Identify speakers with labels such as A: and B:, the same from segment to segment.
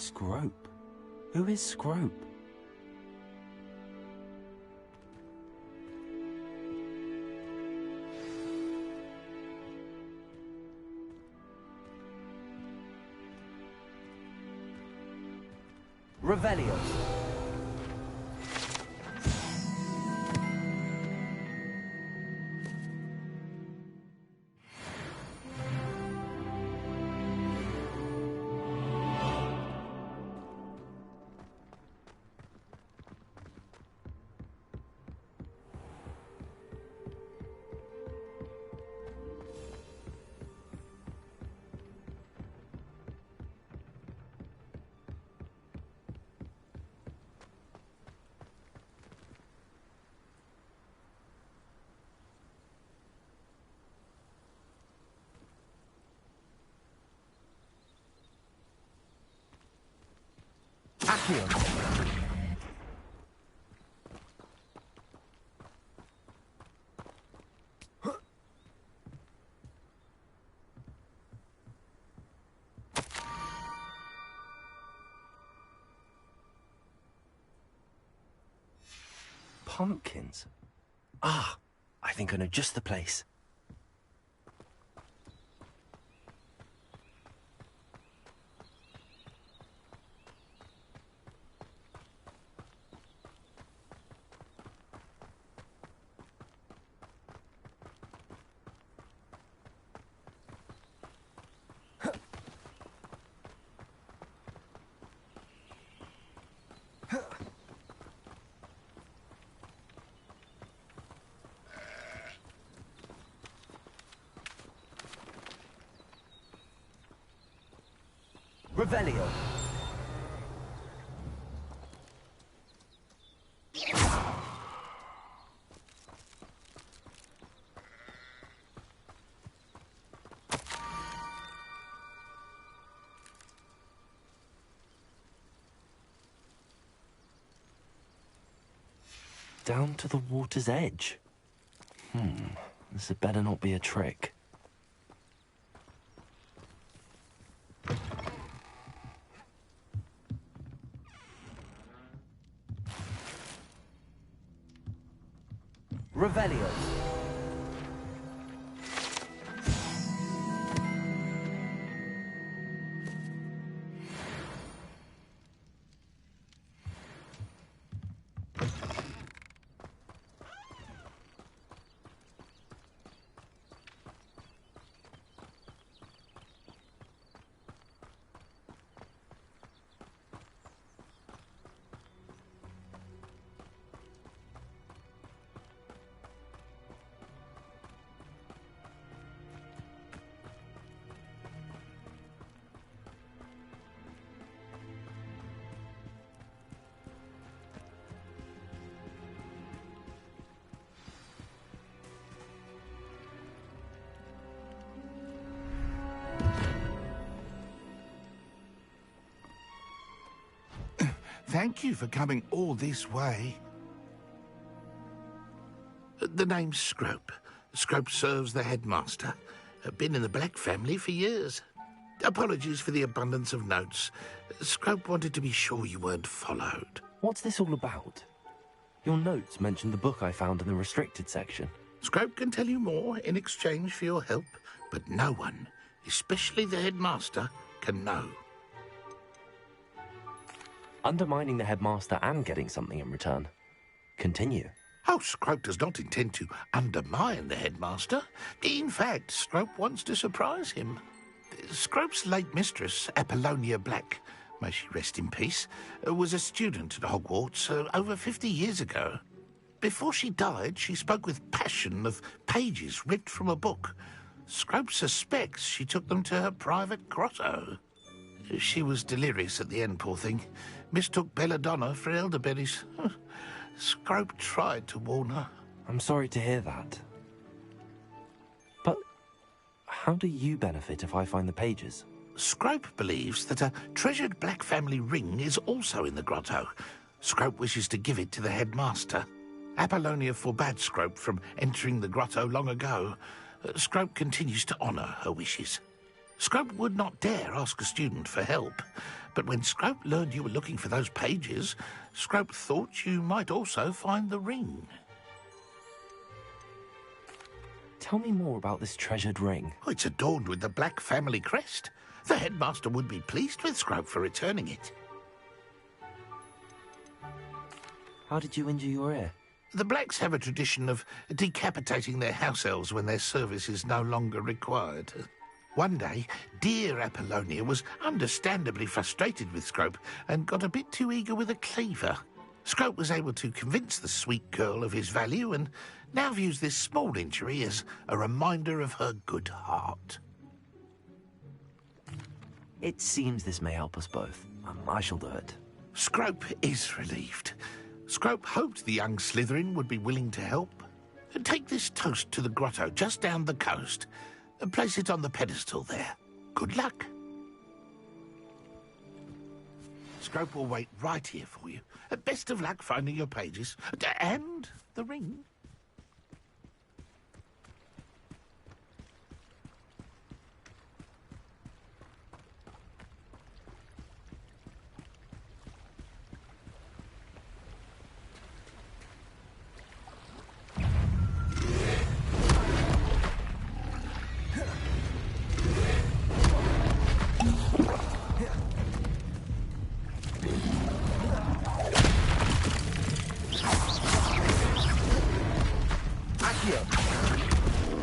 A: Scrope? Who is Scrope? Revelio. Pumpkins? Ah, I think I know just the place. Revelio. Down to the water's edge. This had better not be a trick. Revelio.
B: Thank you for coming all this way. The name's Scrope. Scrope serves the headmaster. Been in the Black family for years. Apologies for the abundance of notes. Scrope wanted to be sure you weren't followed.
A: What's this all about? Your notes mentioned the book I found in the restricted section.
B: Scrope can tell you more in exchange for your help, but no one, especially the headmaster, can know.
A: Undermining the headmaster and getting something in return. Continue.
B: Oh, Scrope does not intend to undermine the headmaster. In fact, Scrope wants to surprise him. Scrope's late mistress, Apollonia Black, may she rest in peace, was a student at Hogwarts over 50 years ago. Before she died, she spoke with passion of pages ripped from a book. Scrope suspects she took them to her private grotto. She was delirious at the end, poor thing. Mistook belladonna for elderberries. Scrope tried to warn her.
A: I'm sorry to hear that. But how do you benefit if I find the pages?
B: Scrope believes that a treasured Black family ring is also in the grotto. Scrope wishes to give it to the headmaster. Apollonia forbade Scrope from entering the grotto long ago. Scrope continues to honour her wishes. Scrope would not dare ask a student for help, But when Scrope learned you were looking for those pages, Scrope thought you might also find the ring.
A: Tell me more about this treasured ring.
B: Oh, it's adorned with the Black family crest. The headmaster would be pleased with Scrope for returning it.
A: How did you injure your ear?
B: The Blacks have a tradition of decapitating their house elves when their service is no longer required. One day, dear Apollonia was understandably frustrated with Scrope and got a bit too eager with a cleaver. Scrope was able to convince the sweet girl of his value and now views this small injury as a reminder of her good heart.
A: It seems this may help us both. I shall do it.
B: Scrope is relieved. Scrope hoped the young Slytherin would be willing to help. Take this toast to the grotto just down the coast and place it on the pedestal there. Good luck. Scrope will wait right here for you. Best of luck finding your pages. And the ring.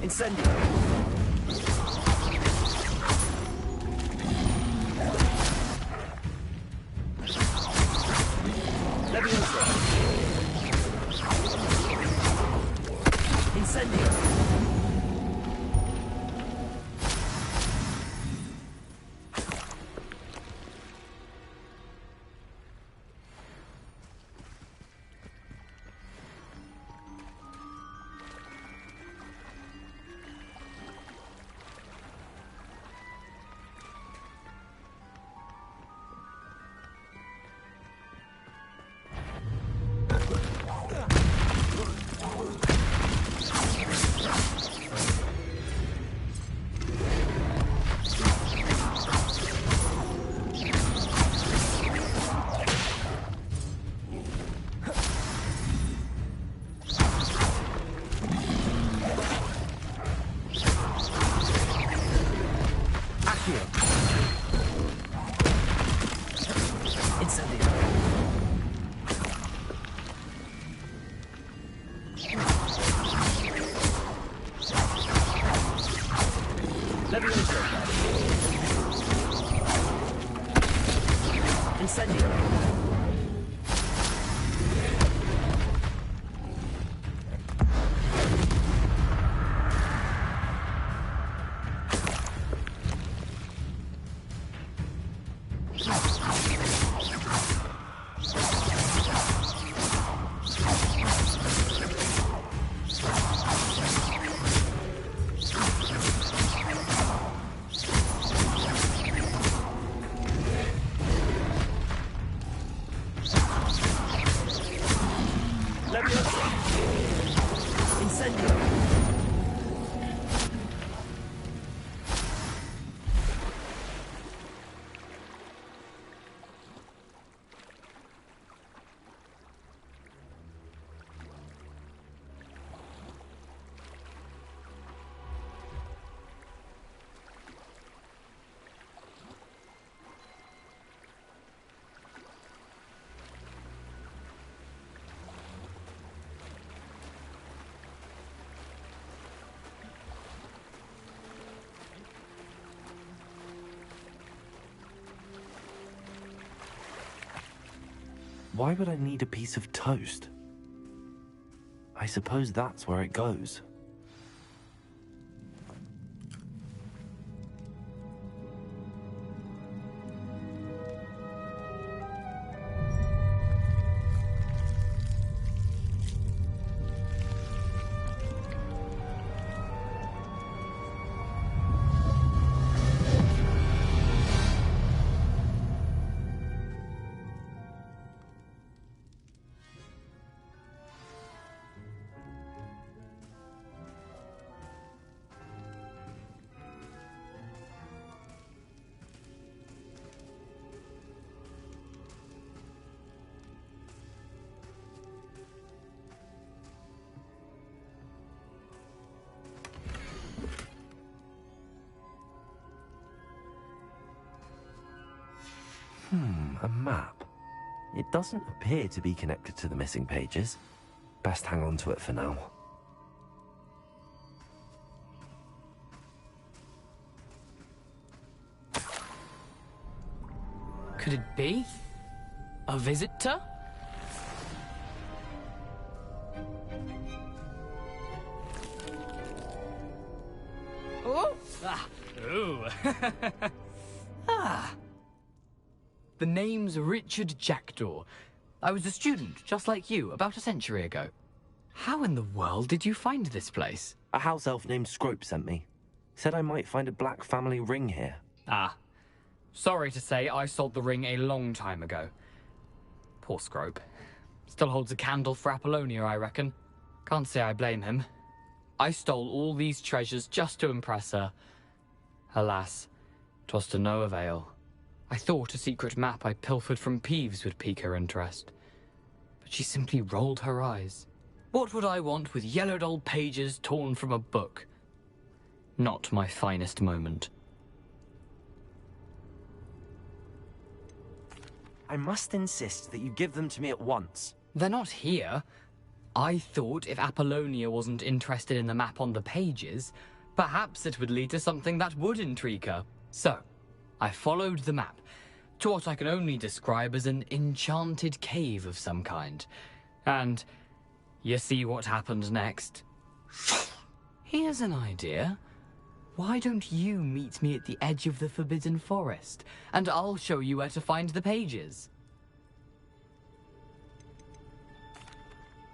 A: Incendio. Levioso. Incendio. Why would I need a piece of toast? I suppose that's where it goes. A map. It doesn't appear to be connected to the missing pages. Best hang on to it for now.
C: Could it be? A visitor? Oh! Ah! Ooh! Ah! The name's Richard Jackdaw. I was a student, just like you, about a century ago. How in the world did you find this place?
A: A house elf named Scrope sent me. Said I might find a black family ring here.
C: Ah. Sorry to say, I sold the ring a long time ago. Poor Scrope. Still holds a candle for Apollonia, I reckon. Can't say I blame him. I stole all these treasures just to impress her. Alas, 'twas to no avail. I thought a secret map I pilfered from Peeves would pique her interest. But she simply rolled her eyes. What would I want with yellowed old pages torn from a book? Not my finest moment.
A: I must insist that you give them to me at once.
C: They're not here. I thought if Apollonia wasn't interested in the map on the pages, perhaps it would lead to something that would intrigue her. So, I followed the map to what I can only describe as an enchanted cave of some kind. And you see what happened next? Here's an idea. Why don't you meet me at the edge of the Forbidden Forest, and I'll show you where to find the pages?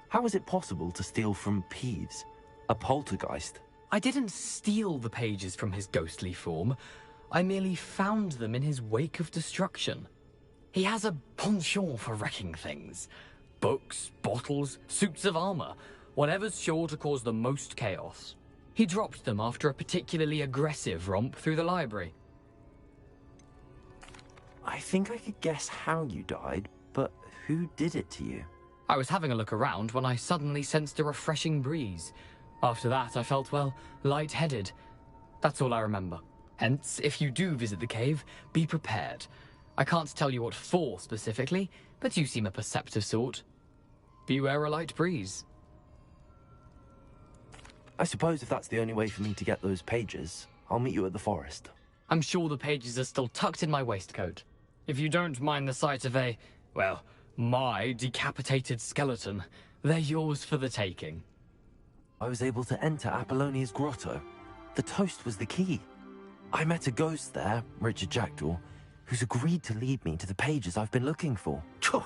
A: How is it possible to steal from Peeves, a poltergeist?
C: I didn't steal the pages from his ghostly form. I merely found them in his wake of destruction. He has a penchant for wrecking things. Books, bottles, suits of armor, whatever's sure to cause the most chaos. He dropped them after a particularly aggressive romp through the library.
A: I think I could guess how you died, but who did it to you?
C: I was having a look around when I suddenly sensed a refreshing breeze. After that, I felt, well, lightheaded. That's all I remember. Hence, if you do visit the cave, be prepared. I can't tell you what for specifically, but you seem a perceptive sort. Beware a light breeze.
A: I suppose if that's the only way for me to get those pages, I'll meet you at the forest.
C: I'm sure the pages are still tucked in my waistcoat. If you don't mind the sight of a, well, my decapitated skeleton, they're yours for the taking.
A: I was able to enter Apollonia's grotto. The toast was the key. I met a ghost there, Richard Jackdaw, who's agreed to lead me to the pages I've been looking for.
B: Phew,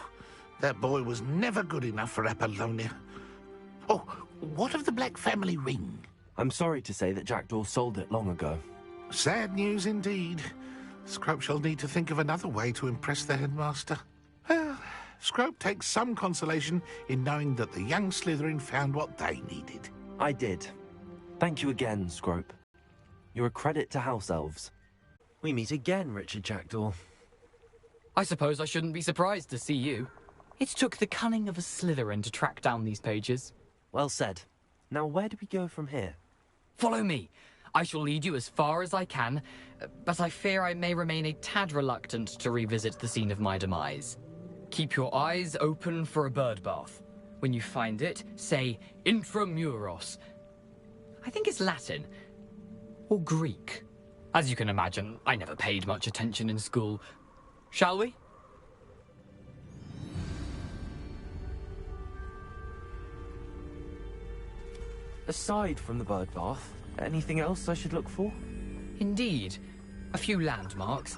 B: that boy was never good enough for Apollonia. Oh, what of the Black family ring?
A: I'm sorry to say that Jackdaw sold it long ago.
B: Sad news indeed. Scrope shall need to think of another way to impress the headmaster. Well, Scrope takes some consolation in knowing that the young Slytherin found what they needed.
A: I did. Thank you again, Scrope. You're a credit to house elves. We meet again, Richard Jackdaw.
C: I suppose I shouldn't be surprised to see you. It took the cunning of a Slytherin to track down these pages.
A: Well said. Now where do we go from here?
C: Follow me. I shall lead you as far as I can, but I fear I may remain a tad reluctant to revisit the scene of my demise. Keep your eyes open for a bird bath. When you find it, say intramuros. I think it's Latin. Or Greek. As you can imagine, I never paid much attention in school. Shall we?
A: Aside from the bird bath, anything else I should look for?
C: Indeed. A few landmarks,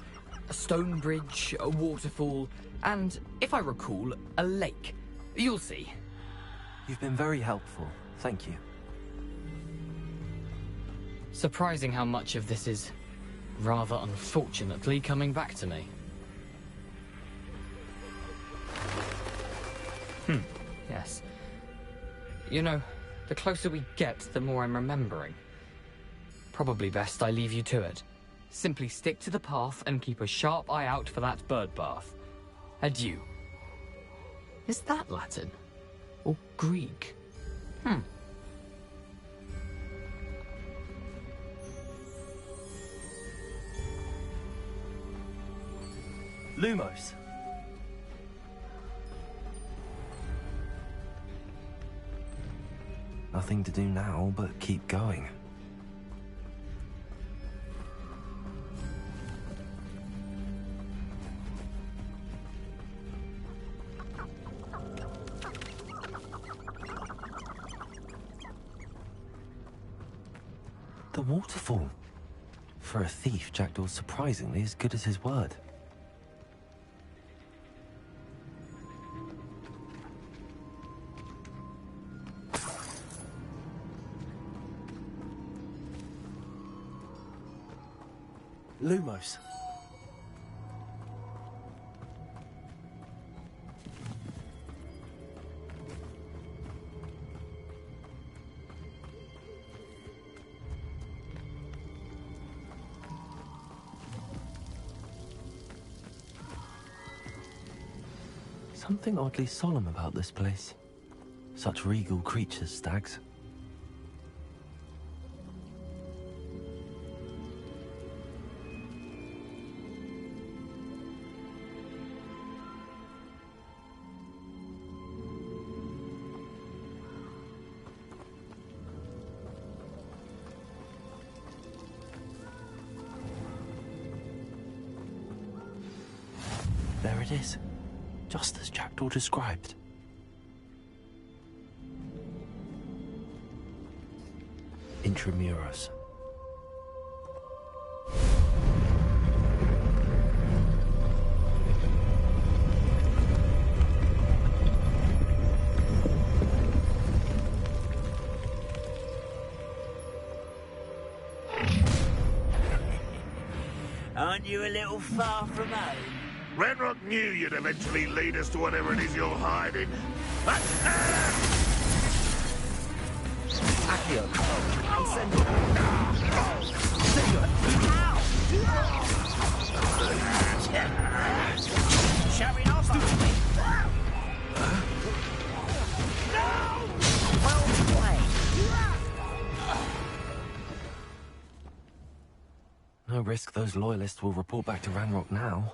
C: a stone bridge, a waterfall, and, if I recall, a lake. You'll see.
A: You've been very helpful. Thank you.
C: Surprising how much of this is, rather unfortunately, coming back to me. Yes. You know, the closer we get, the more I'm remembering. Probably best I leave you to it. Simply stick to the path and keep a sharp eye out for that bird bath. Adieu. Is that Latin? Or Greek?
A: Lumos, Nothing to do now but keep going. The waterfall. For a thief, Jackdaw's surprisingly as good as his word. Lumos. Something oddly solemn about this place. Such regal creatures, stags. There it is, just as Jackdaw described. Intramuros.
D: Aren't you a little far from home?
B: Ranrock knew you'd eventually lead us to whatever it is you're hiding.
A: Accio. Incendio.
D: Showing off on me. No! Well played.
A: No risk those loyalists will report back to Ranrock now.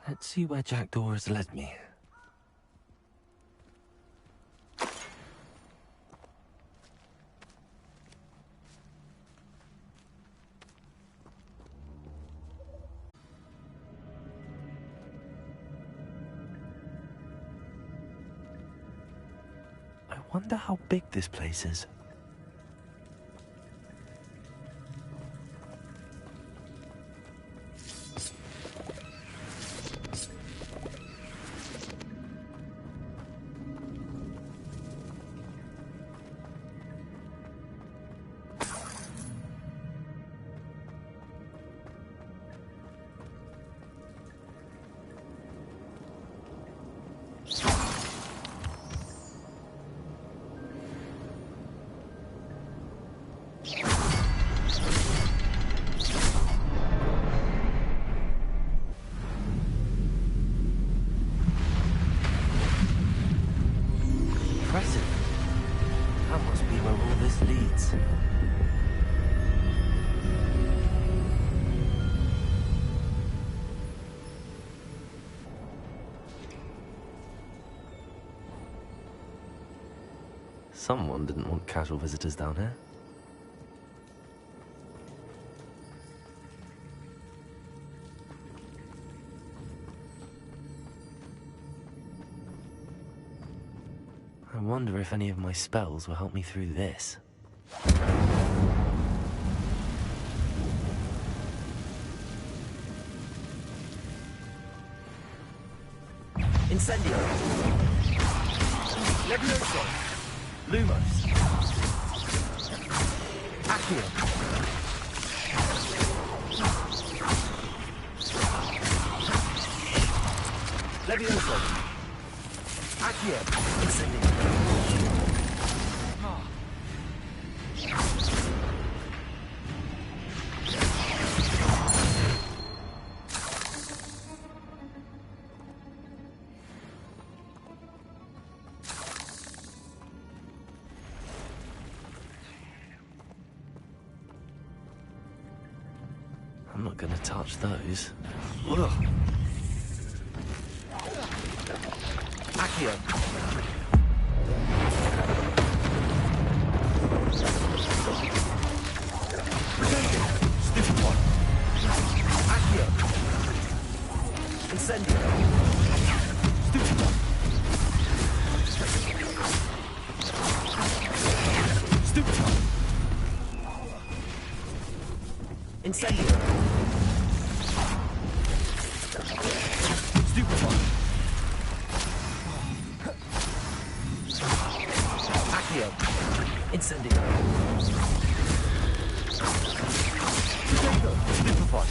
A: Let's see where Jackdaw has led me. I wonder how big this place is. That must be where all this leads. Someone didn't want casual visitors down here. I wonder if any of my spells will help me through this. Incendio! Levioso! Lumos! Accio! Levioso! Accio! Incendio! I'm not gonna touch those. Ugh. Accio. Stupid one. Accio. Incendio. Stupid one. Stupid one. Incendio. Stupid one. Accio. Incendio. Stupid one.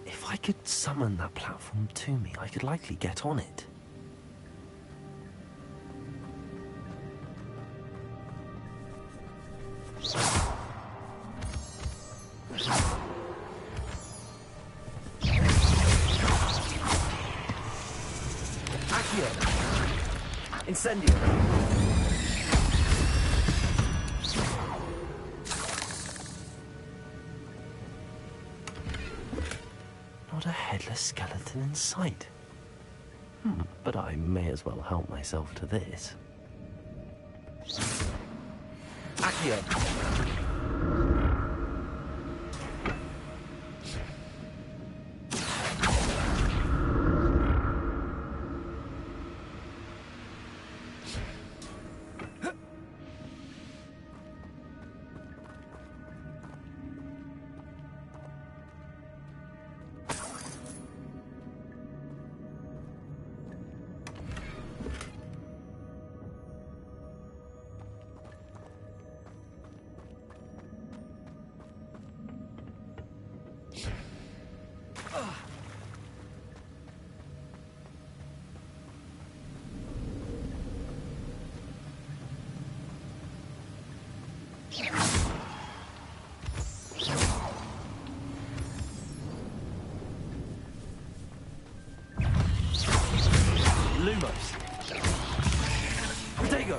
A: If I could summon that platform to me, I could likely get on it. Accio. Incendio. Not a headless skeleton in sight. But I may as well help myself to this. Accio. Lumos. Protego.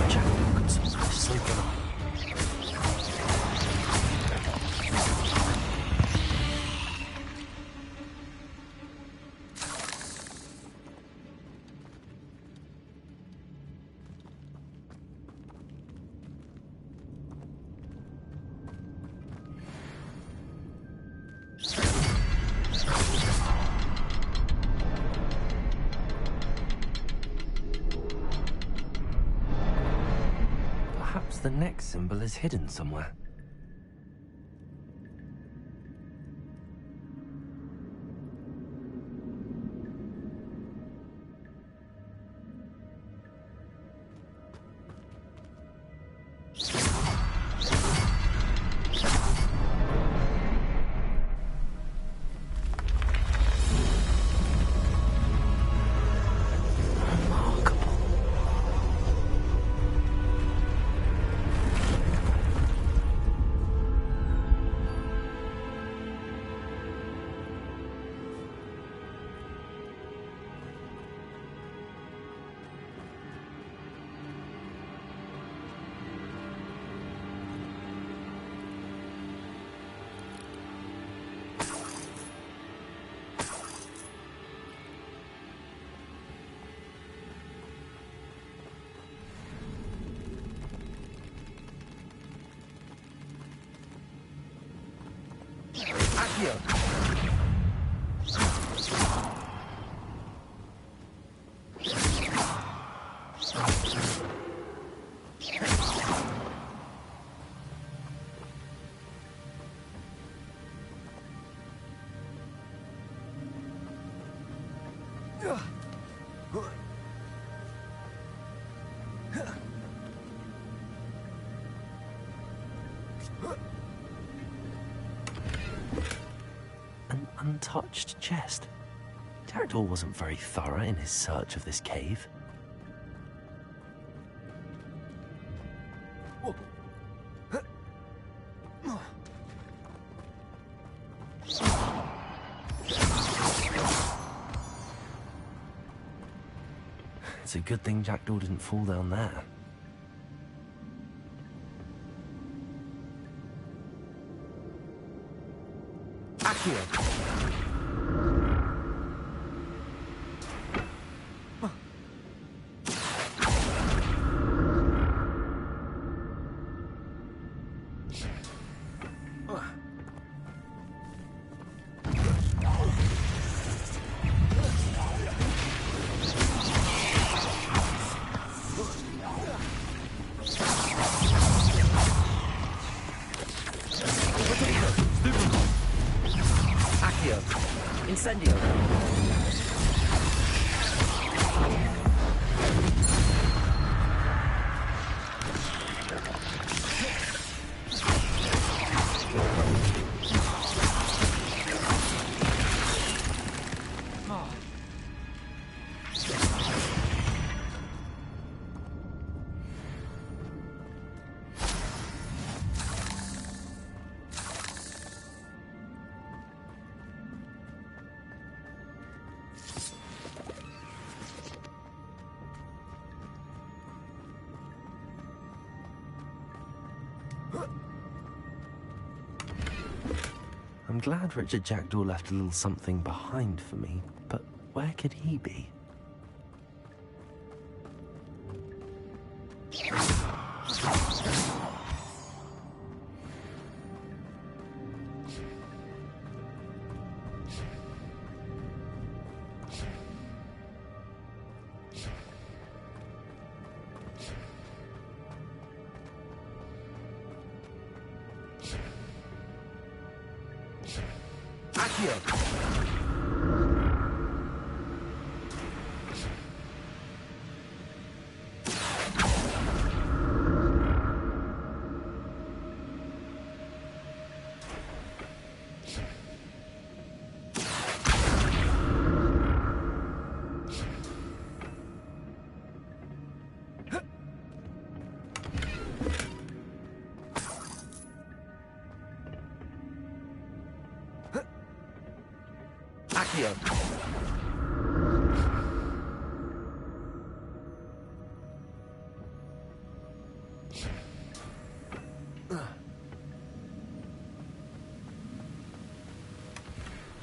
A: Jack Wilkinson is so good. Perhaps the next symbol is hidden somewhere. Accio. An untouched chest. Jackdaw wasn't very thorough in his search of this cave. It's a good thing Jackdaw didn't fall down there.
E: Accio!
D: Incendio.
A: I'm glad Richard Jackdaw left a little something behind for me, but where could he be?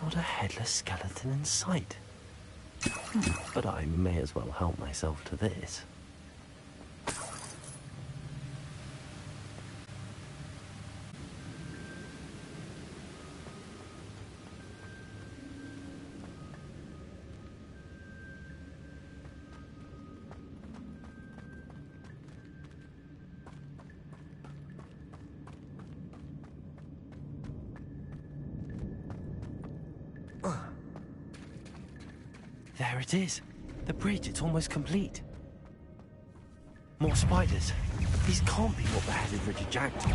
A: Not a headless skeleton in sight. But I may as well help myself to this. There it is. The bridge, it's almost complete. More spiders. These can't be what beheaded Richard Jackdaw.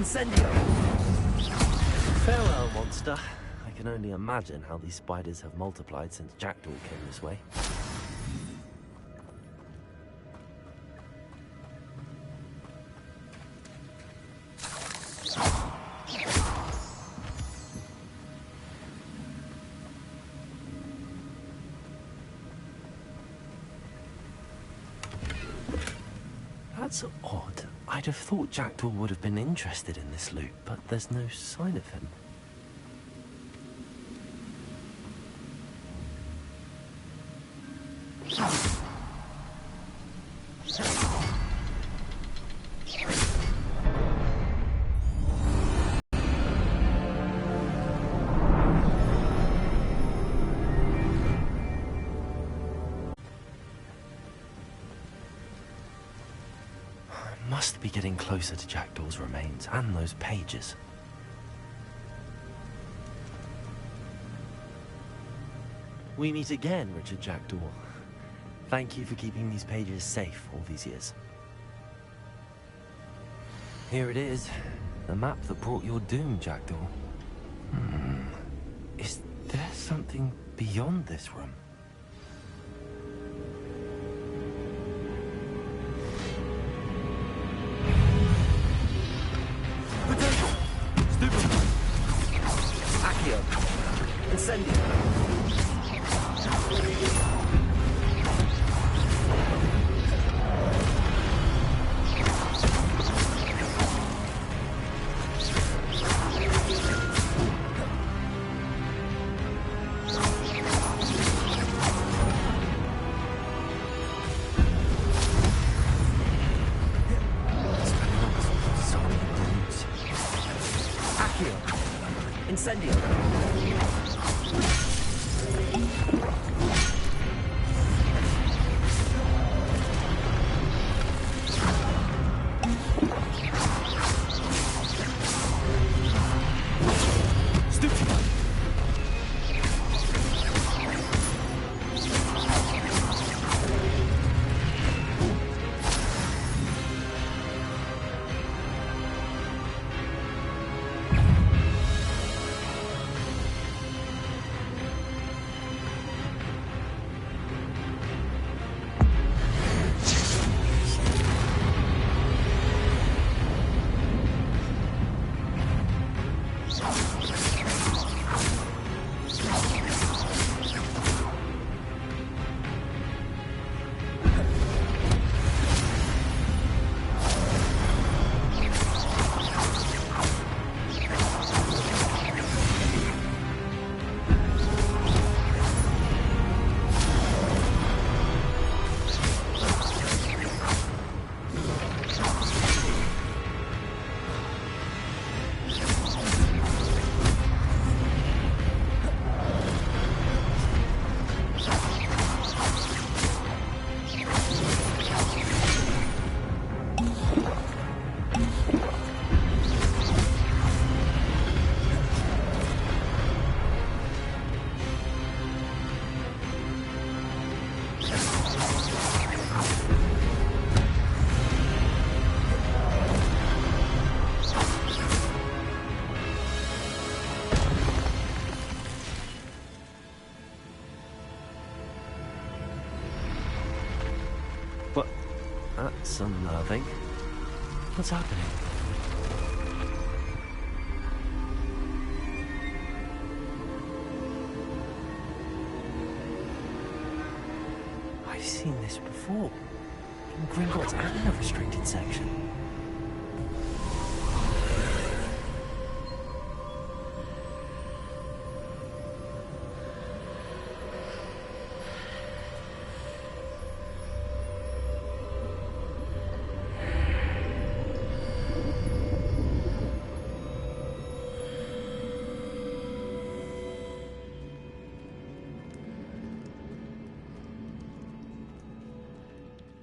D: Incendio!
A: Farewell, monster. I can only imagine how these spiders have multiplied since Jackdaw came this way. That's odd. I'd have thought Jackdaw would have been interested in this loot, but there's no sign of him. Must be getting closer to Jackdaw's remains and those pages. We meet again, Richard Jackdaw. Thank you for keeping these pages safe all these years. Here it is, the map that brought your doom, Jackdaw. Is there something beyond this room?
D: Accio! Incendio! Incendio!
A: That's unnerving. What's happening? I've seen this before. In Gringotts and the restricted section.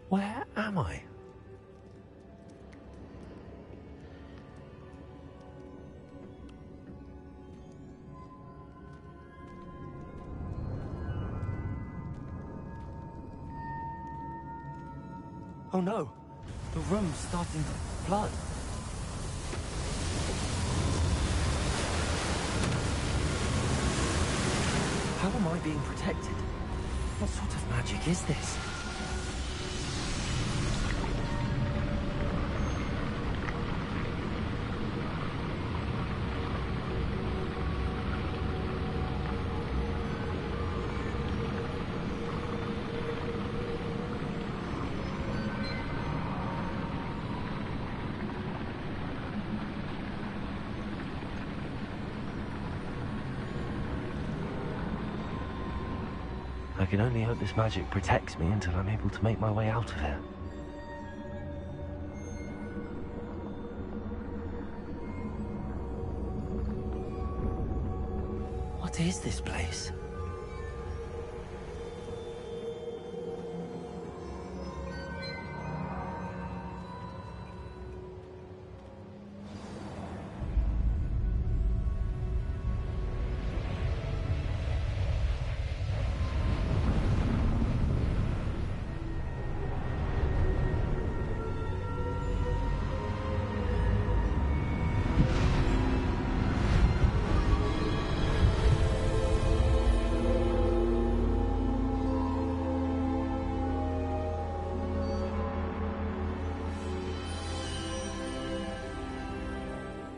A: Where am I? Oh no! The room's starting to flood. am I being protected? What sort of magic is this? I can only hope this magic protects me until I'm able to make my way out of here. What is this place?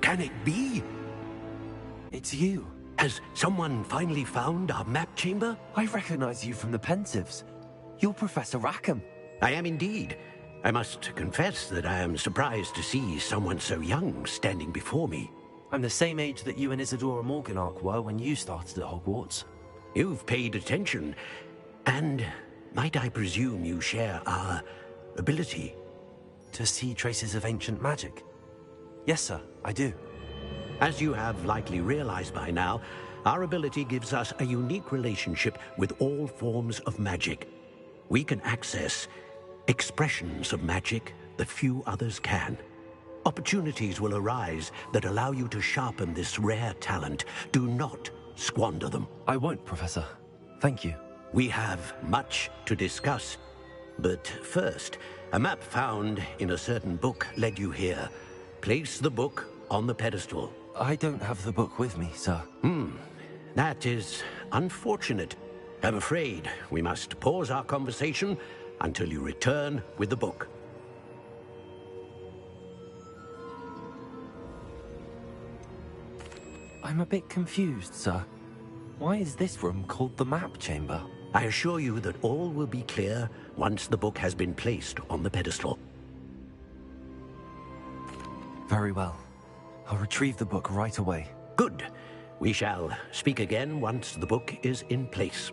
E: Can it be?
A: It's you.
E: Has someone finally found our map chamber?
A: I recognize you from the Pensives. You're Professor Rackham.
E: I am indeed. I must confess that I am surprised to see someone so young standing before me.
A: I'm the same age that you and Isadora Morganach were when you started at Hogwarts.
E: You've paid attention, and might I presume you share our ability?
A: To see traces of ancient magic? Yes, sir, I do.
E: As you have likely realized by now, our ability gives us a unique relationship with all forms of magic. We can access expressions of magic that few others can. Opportunities will arise that allow you to sharpen this rare talent. Do not squander them.
A: I won't, Professor. Thank you.
E: We have much to discuss. But first, a map found in a certain book led you here. Place the book on the pedestal.
A: I don't have the book with me, sir.
E: That is unfortunate. I'm afraid we must pause our conversation until you return with the book.
A: I'm a bit confused, sir. Why is this room called the map chamber?
E: I assure you that all will be clear once the book has been placed on the pedestal.
A: Very well. I'll retrieve the book right away.
E: Good. We shall speak again once the book is in place.